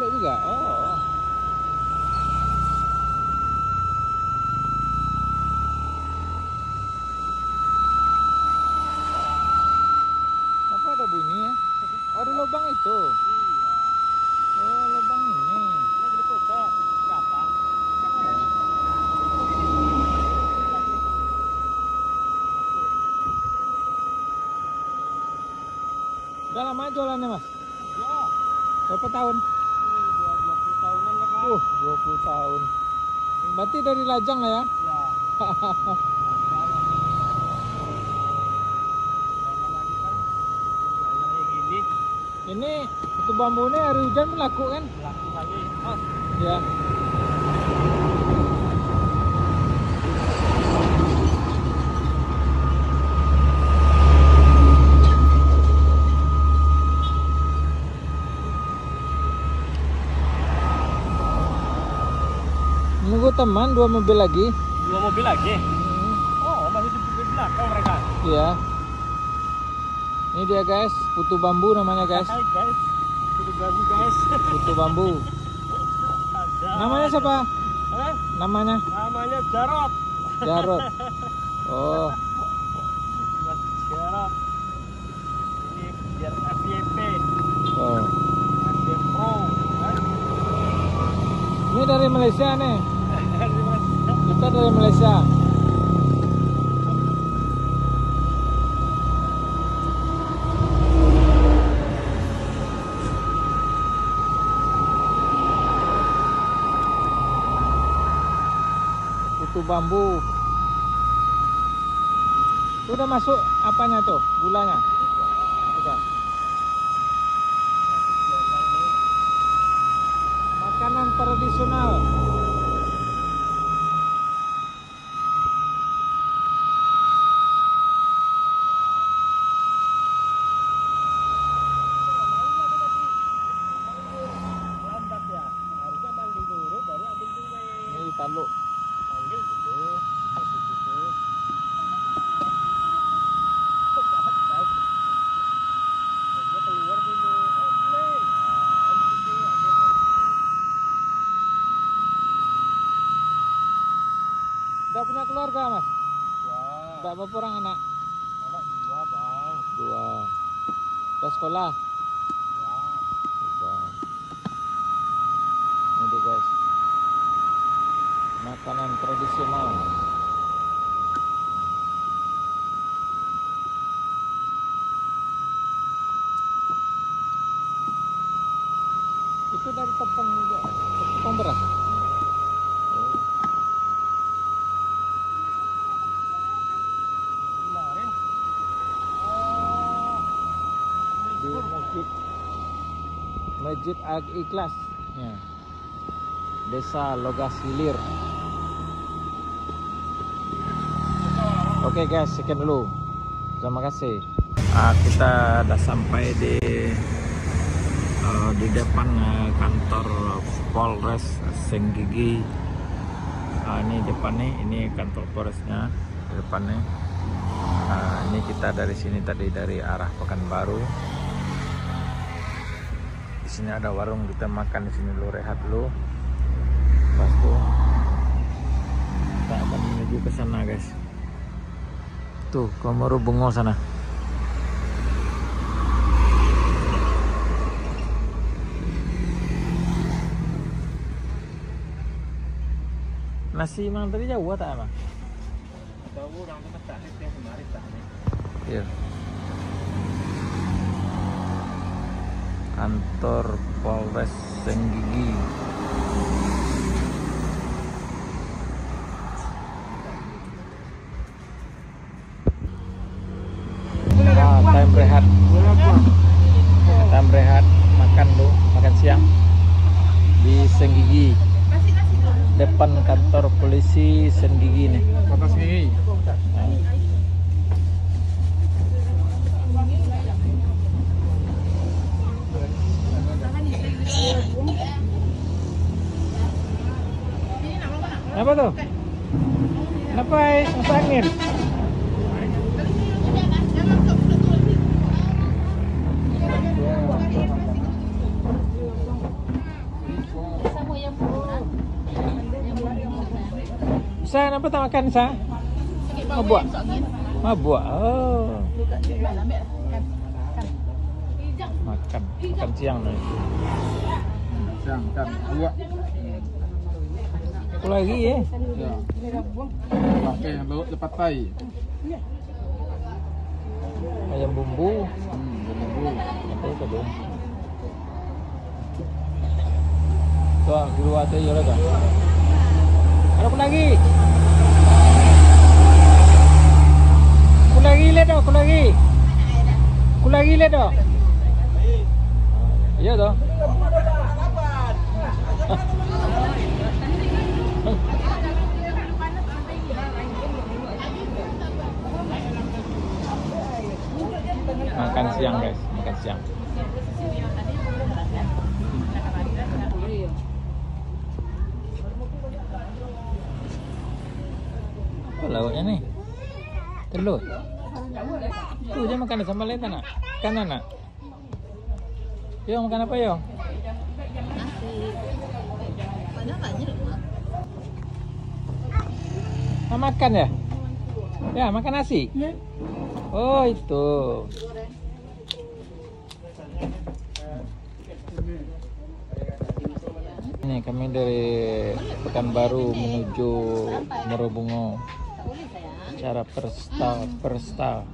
balik juga. Oh. Apa ada bunyi ya? Oh, ada lubang itu. Oh, lubang ini. Berapa? Udah lama jualannya, Mas? Ya. Berapa tahun? 20 tahunan lah, Pak. 20 tahun. Berarti dari lajang lah ya? Ya. Gini. Ini itu bambu ini hari hujan melaku kan? Laku lagi. Oh, Ya. Nunggu teman 2 mobil lagi. 2 mobil lagi. Oh, masih di belakang mereka. Iya. Ini dia guys, putu bambu namanya guys. Hai guys. Sudah ganggu guys. Putu bambu. Ada. Namanya siapa? Hah? Namanya Namanya Jarot. Jarot. Oh, Mas Jarot. Ini biar FYP. oh. FYP Pro. Ini dari Malaysia nih. Kita dari Malaysia. Putu bambu. Udah masuk apanya tuh? Gulanya? Sudah. Makanan tradisional. Lambat ya. Harusnya panggil dulu baru ambil duit. Ini taluk. Panggil dulu. Habis itu. Atas. Harusnya keluar dulu. Ambil. Nah, ambil dulu. Udah punya keluarga, Mas? Wah. Udah berapa orang anak? Anak 2, Bang. 2. Udah sekolah? Ya. Udah. Ini dia guys. Makanan tradisional. Itu dari tepung juga. Tepung beras. Oh. Kemarin. Oh. Di Masjid Al-Ikhlas ya. Desa Logas Hilir. Oke guys, sekian dulu. Terima kasih. Kita udah sampai di depan kantor Polres Senggigi. Ini depannya, ini kantor Polresnya di depannya. Ini kita dari sini tadi dari arah Pekanbaru. Di sini ada warung, kita makan di sini dulu, rehat dulu. Pas tuh kita akan menuju ke sana guys. Tuh Komodo Bungo sana. Nasi mang tadi jauh tak emang? Tahu orang tempat tarik yang kemarin tarik. Iya. Kantor Polres Senggigi. Time rehat. Time rehat, makan dulu, makan siang di Senggigi. Depan kantor polisi Senggigi nih. Kota Senggigi. Apa tuh? Kenapa masuk angin? Sa, apa tak makan Sa? Mabuk. Mabuk. Oh. Makan siang nih. Siang kan buat. Apa lagi ya? Ya. Pakai yang lauk lepas tai. Ayam bumbu. Bumbu. Itu ke bumbu. Tuh, di luar tu ya kan. Ada apa lagi? Kulagi le do, kulagi. Kulagi le do. Iya toh. Makan siang guys, makan siang. Apa lauknya nih? Telur. Tuh dia makan sama lain nak. Kanan nak. Yo makan apa yo? Makan ya? Ya makan nasi. Oh itu. Ini kami dari Pekanbaru menuju Morobungo. Cara pesta.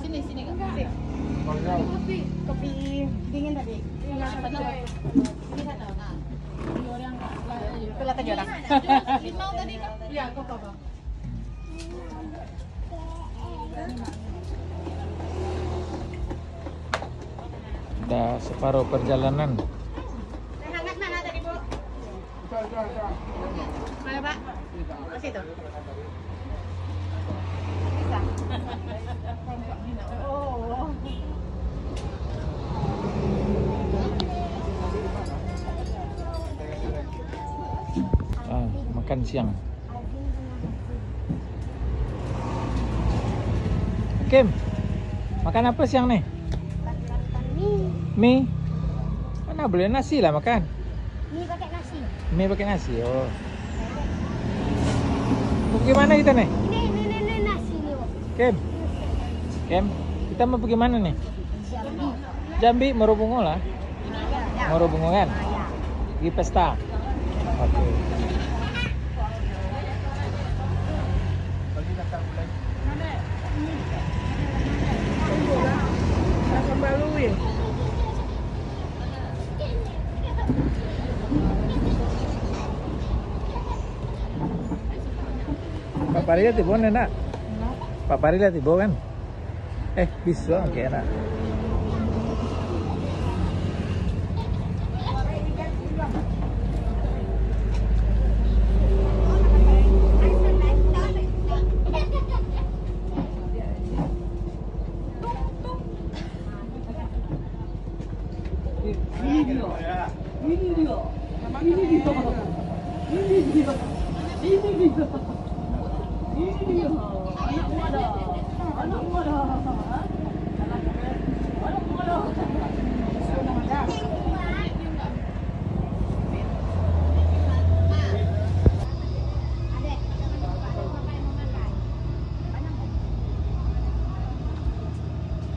Sini Kak. Kopi dingin tadi. Pelata jorang. Mau tadi Kak? Iya, kok apa? Udah separuh perjalanan. Hangat mana tadi, Bu? Mana, Pak? Ke situ. Bisa. Oh. Makan siang. Kim, makan apa siang nih? Mie. Mana boleh nasi lah makan. Mie pakai nasi. Mie pakai nasi. Oh. Mau pergi mana kita nih? Ini nasi nih, Bu. Kim, kita mau pergi mana nih? Jambi. Jambi, Morobungo lah. Ya. Morobungo kan? Ya. Pergi pesta. Oke. Paparilla tibo nak. Paparilla tibo kan? Bisa kayak enak.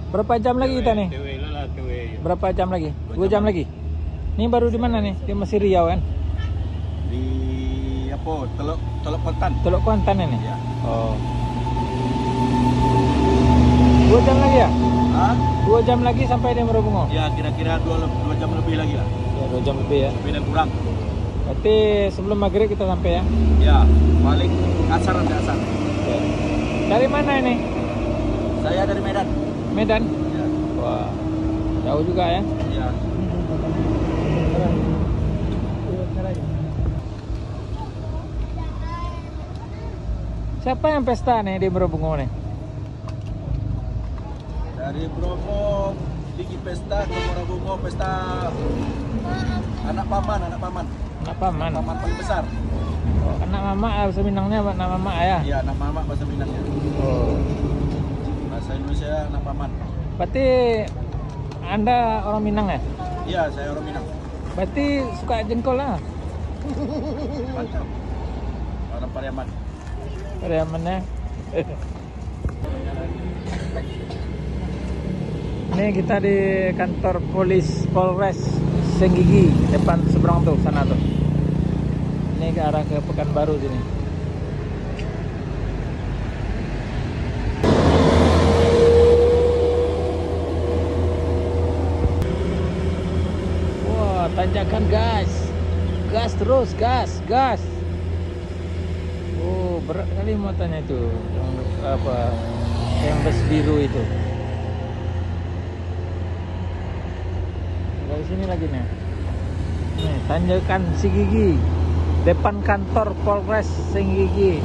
Berapa jam lagi kita nih? Berapa jam lagi? 2 jam lagi. Ini baru di mana nih? Di masih Riau kan? Di apa? Teluk Kuantan. Teluk Kuantan ini. Ya. Oh. 2 jam lagi ya? Hah? 2 jam lagi sampai di Morobungo. Ya kira-kira 2 jam lebih lagi lah. Ya 2 jam lebih ya. Lebih dan kurang. Berarti sebelum maghrib kita sampai ya? Ya, paling asar nanti asar. Ya. Dari mana ini? Saya dari Medan. Medan? Ya. Wah, jauh juga ya? Ya. Siapa yang pesta nih di Morobungo nih? Dari Bromo pergi pesta ke Morobungo, pesta anak paman. Anak paman? Paman paling besar. Oh, anak mama bahasa Minangnya anak mama ya? Iya, anak mama bahasa Minangnya. Oh. Bahasa Indonesia anak paman. Berarti Anda orang Minang ya? Iya, saya orang Minang. Berarti suka jengkol lah? Mantap. Orang Pariaman. Pariamannya. Ini kita di kantor Polres Senggigi, depan seberang tuh, sana tuh. Ini ke arah ke Pekanbaru sini. Wah, tanjakan gas. Gas terus, gas. Oh, berat kali muatannya itu. Yang apa? Yang bus biru itu. Dari sini lagi nih. Nih, tanjakan Senggigi. Depan kantor Polres Senggigi.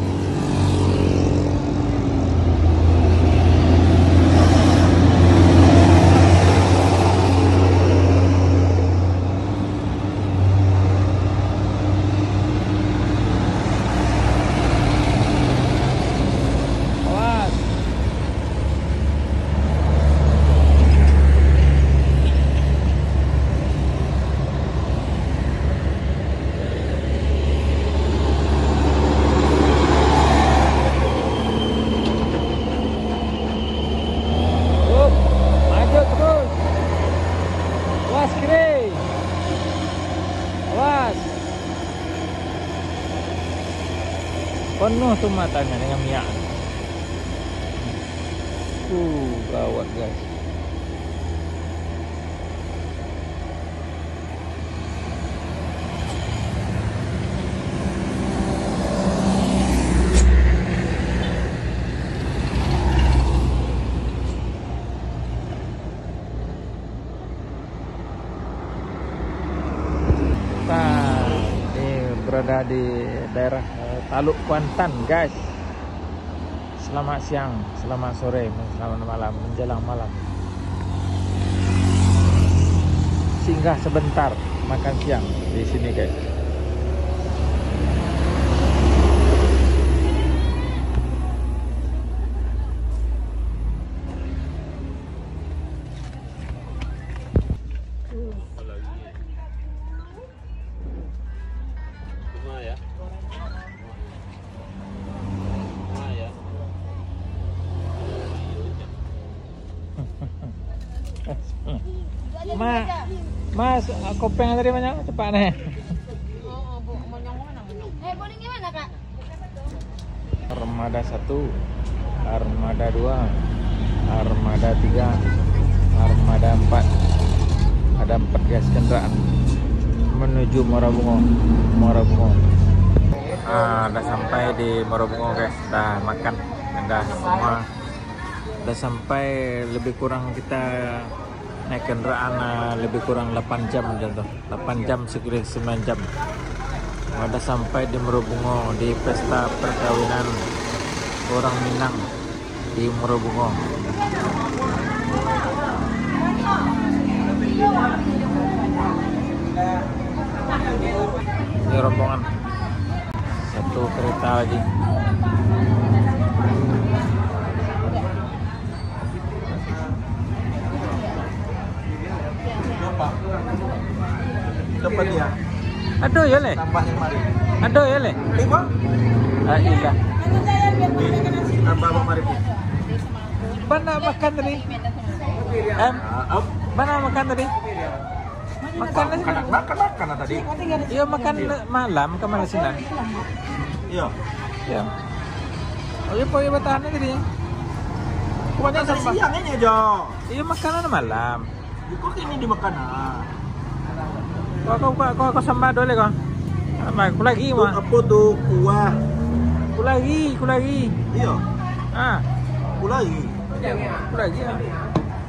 Awas. Maju terus. Awas kiri. Awas. Penuh tuh matanya dengan minyak. Gawat guys. Kita berada di daerah Taluk Kuantan guys. Selamat siang, selamat sore, selamat malam, menjelang malam. Singgah sebentar makan siang di sini guys. Mas, kopeng tadi banyak cepat nih. Boleh gimana kak? Armada 1, Armada 2, Armada 3, Armada 4. Ada 4 gas kendaraan menuju Morabungo. Udah sampai di Morabungo guys. Udah makan, udah semua. Udah sampai, lebih kurang kita naik kendaraan lebih kurang 8 jam jatuh. 8 jam sekali 9 jam. Udah sampai di Morabungo di pesta perkawinan orang Minang di Morabungo. Ini rombongan satu kereta lagi. Dapat dia. Aduh ya le. Tambah 5.000. Aduh ya le. 5? Iya. Tambah 5.000. Mana makan tadi? Mana makan tadi? Makan tadi. Iya makan malam ke mana sini? Iya. Iya. Oh iya poin bertahan tadi. Pokoknya sama. Siang ini aja. Iya makanan malam. Kok ini dimakan? Kau sama dole kau. Aku lagi mah. Apa tuh kuah? Aku lagi. Iya. Aku lagi. Ya.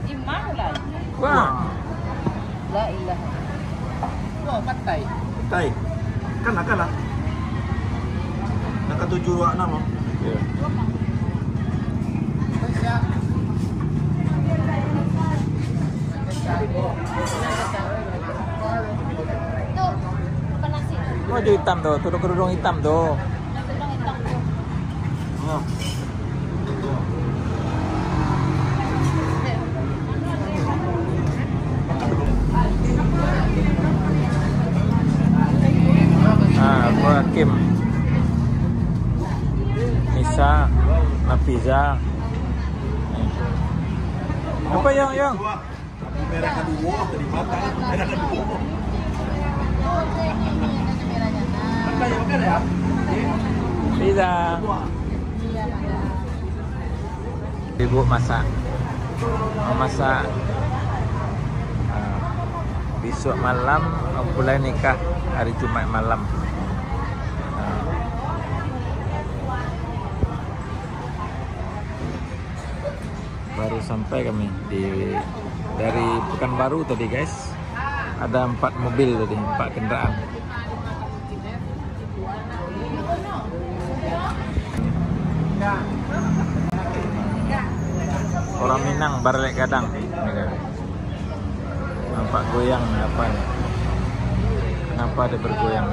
Imah lagi. Wah. La ilaha. Wah, patai. Tai. Kana. Nak 7 ruak nama. Iya. Tuh, makan nasi. Baju hitam tuh, kerudung hitam tuh. Kerudung hitam tuh. Oh. Gua Kim. Nisa, Nafiza. Apa yang? Merah kedua, tadi mata. Merah kedua. Makan ya, makan ya. Fiza. Ibu masak. Masak. Besok malam mulai nikah hari Jumat malam. Baru sampai kami dari Pekanbaru tadi guys. Ada 4 mobil tadi, 4 kendaraan. Orang Minang Barlek Gadang. Nampak goyang apa nih? Kenapa dia bergoyang?